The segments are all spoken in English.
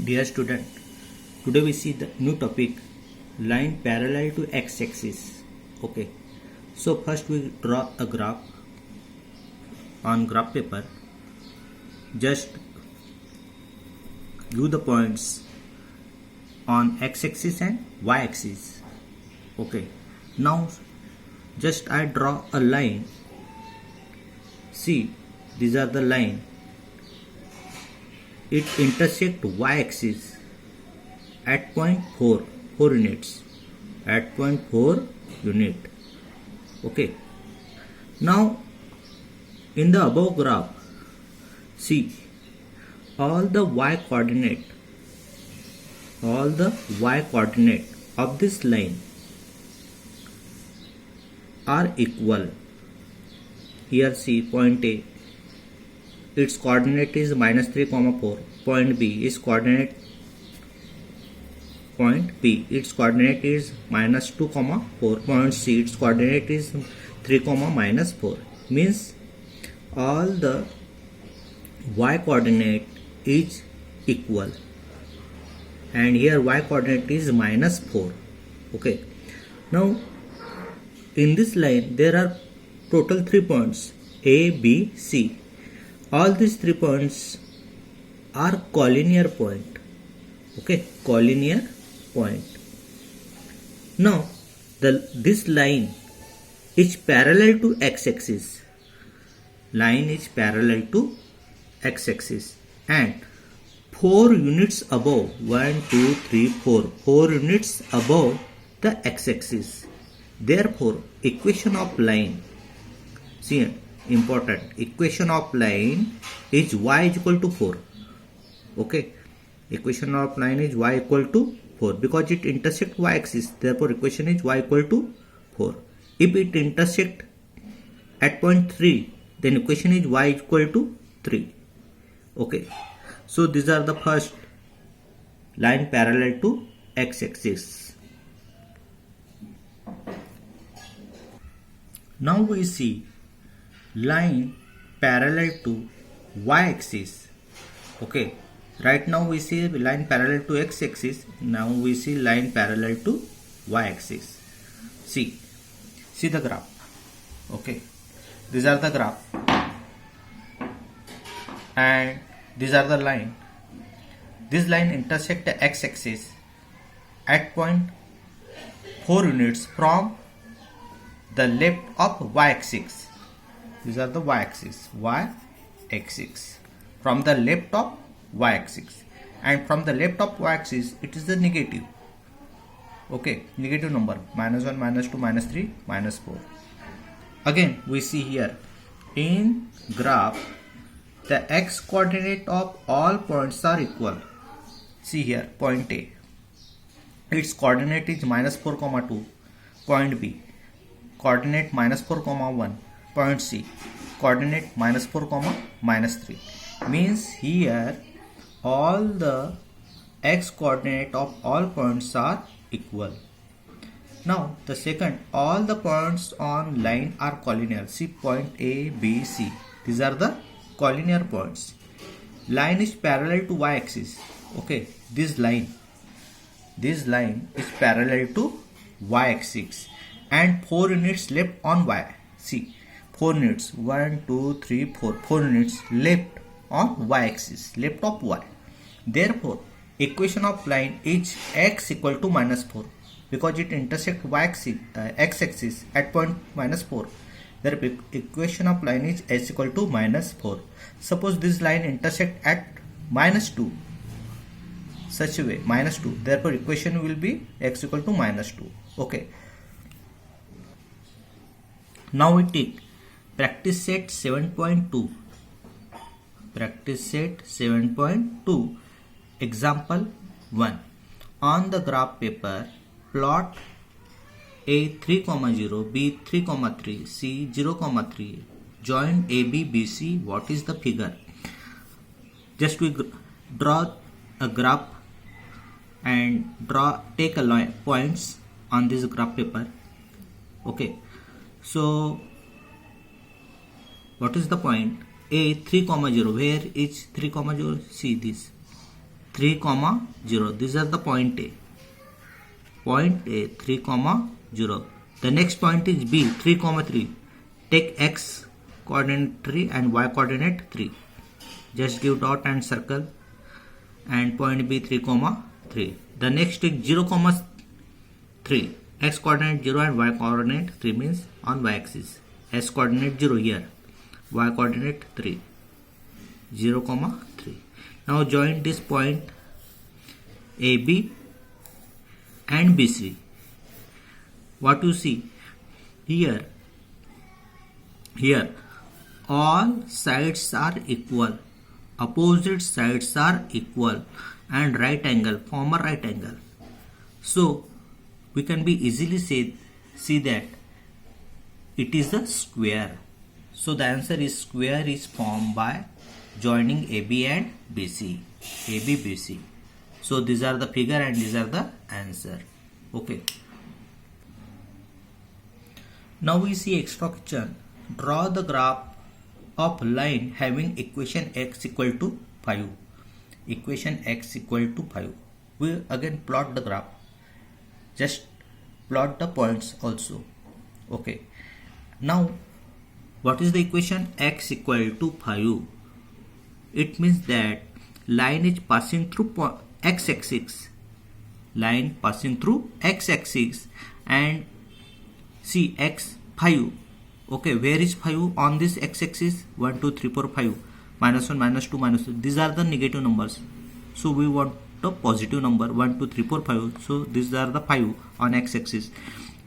Dear student, today we see the new topic line parallel to x-axis. Okay, so first we draw a graph on graph paper. Just give the points on x-axis and y-axis. Okay, now just I draw a line. See, these are the line. It intersect y-axis at point 4 units, at point 4 unit. Okay, now in the above graph, see all the y coordinate of this line are equal. Here see point A, its coordinate is -3, 4. Point B is coordinate point P. Its coordinate is -2, 4. Point C, its coordinate is 3, -4. Means all the y coordinate is equal, and here y coordinate is -4. Okay. Now in this line there are total 3 points A, B, C. All these 3 points are collinear point. Okay, collinear point. Now this line is parallel to x-axis. Line is parallel to x-axis and 4 units above, 1, 2, 3, 4 units above the x-axis. Therefore, equation of line, see, important, equation of line is y is equal to 4. Okay, equation of line is y equal to 4 because it intersect y axis. Therefore, equation is y equal to 4. If it intersect at point 3, then equation is y equal to 3. Okay, so these are the first line parallel to x axis. Now we see line parallel to y-axis. Okay, right now we see line parallel to x-axis. Now we see line parallel to y-axis. See the graph. Okay, these are the graph and these are the line. This line intersect the x-axis at point 4 units from the left of y-axis. These are the y-axis, from the left of y-axis, and from the left of y-axis it is the negative. Okay, negative number, -1, -2, -3, -4. Again we see here in graph the x coordinate of all points are equal. See here point A, its coordinate is -4, 2. Point B, coordinate -4, 1. Point C, coordinate -4, -3. Means here all the x coordinate of all points are equal. Now the second, all the points on line are collinear. See point A, B, C. These are the collinear points. Line is parallel to y-axis. Okay, this line is parallel to y-axis and 4 units left on y. See, 4 units, 1, 2, 3, 4 units left on y-axis, left of y. Therefore, equation of line is x equal to -4 because it intersect y-axis, x-axis at point -4. Therefore, equation of line is x equal to -4. Suppose this line intersect at -2, such a way, -2. Therefore, equation will be x equal to -2. Okay. Now we take practice set 7.2. Practice set 7.2. Example 1. On the graph paper, plot A 3, 0, B 3, 3, C 0, 3. Join AB, BC. What is the figure? Just we draw a graph and take a line points on this graph paper. Okay. So what is the point? A 3, 0. Where is 3, 0? See this 3 comma 0. These are the point A. Point A 3 comma 0. The next point is B 3 comma 3. Take x coordinate 3 and y coordinate 3. Just give dot and circle and point B 3 comma 3. The next is 0 comma 3. X coordinate 0 and y coordinate 3 means on y axis. S coordinate 0 here. Y coordinate 3. 0 comma 3. Now join this point AB and BC. What you see here? Here all sides are equal. Opposite sides are equal and right angle form a right angle. So we can be easily see that it is a square. So the answer is square is formed by joining AB and BC. AB BC. So these are the figure and these are the answer. Okay. Now we see extra question. Draw the graph of line having equation x equal to 5. Equation x equal to 5. We again plot the graph. Just plot the points also. Okay. Now what is the equation? X equal to 5. It means that line is passing through x-axis. Line passing through x-axis and see x 5. Okay, where is 5 on this x-axis? 1, 2, 3, 4, 5. Minus 1, minus 2, minus 2. These are the negative numbers. So we want the positive number 1, 2, 3, 4, 5. So these are the 5 on x-axis.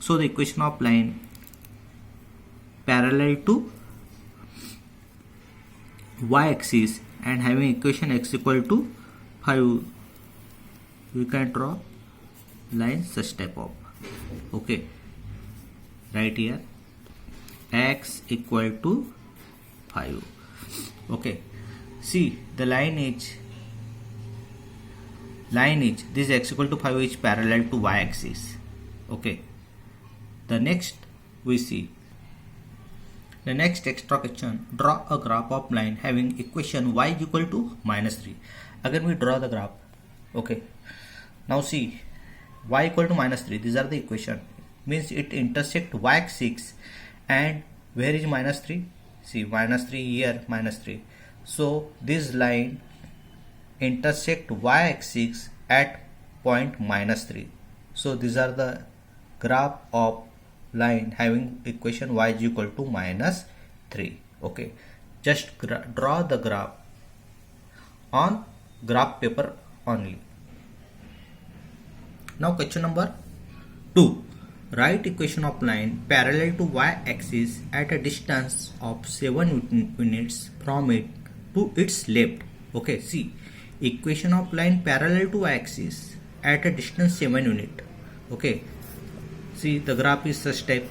So the equation of line parallel to y-axis and having equation x equal to 5, we can draw line such type of. Okay, right here x equal to 5. Okay, see the line is this x equal to 5 is parallel to y-axis. Okay, the next we see the next extra question. Draw a graph of line having equation y is equal to minus 3. Again we draw the graph. Okay, now see y equal to minus 3. These are the equation. Means it intersect y-axis and where is minus 3? See minus 3 here, minus 3. So this line intersect y-axis at point minus 3. So these are the graph of line having equation y is equal to minus 3. Okay, just draw the graph on graph paper only. Now question number 2. Write equation of line parallel to y-axis at a distance of 7 units from it to its left. Okay, see equation of line parallel to y-axis at a distance 7 unit. Okay, see the graph is such type.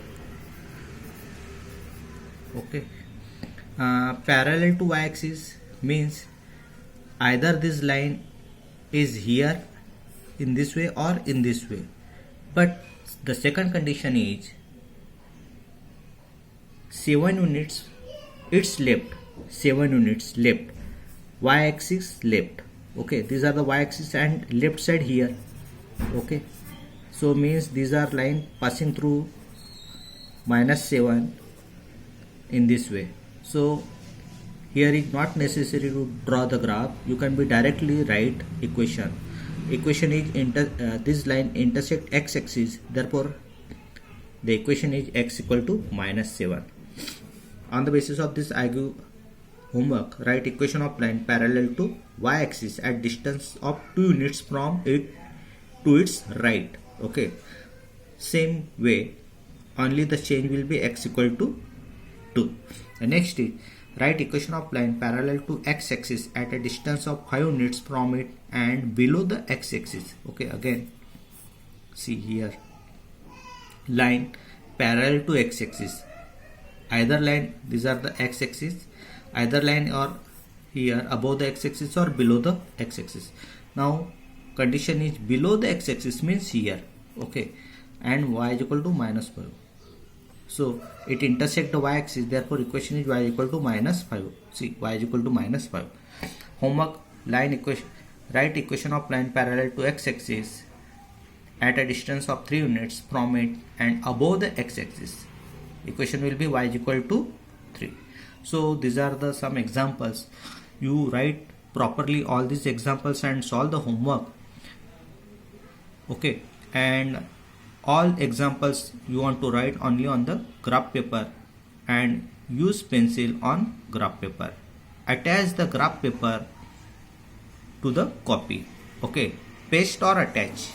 Okay, parallel to y-axis means either this line is here in this way or in this way, but the second condition is 7 units its left, 7 units left, y-axis left. Okay, these are the y-axis and left side here. Okay, so means these are line passing through minus 7 in this way. So here is not necessary to draw the graph. You can be directly write equation. Equation is this line intersect x-axis, therefore the equation is x equal to minus 7. On the basis of this I give homework. Write equation of line parallel to y-axis at distance of 2 units from it to its right. Okay, same way, only the change will be x equal to 2. The next is write equation of line parallel to x-axis at a distance of 5 units from it and below the x-axis. Okay, again see here line parallel to x-axis, either line, these are the x-axis, either line or here above the x-axis or below the x-axis. Now condition is below the x-axis means here. Okay, and y is equal to minus 5. So it intersect the y-axis, therefore equation is y equal to minus 5. See y is equal to minus 5. Homework, line equation Write equation of line parallel to x-axis at a distance of 3 units from it and above the x-axis. Equation will be y is equal to 3. So these are the some examples. You write properly all these examples and solve the homework. Okay, and all examples you want to write only on the graph paper and use pencil on graph paper. Attach the graph paper to the copy. Okay, paste or attach.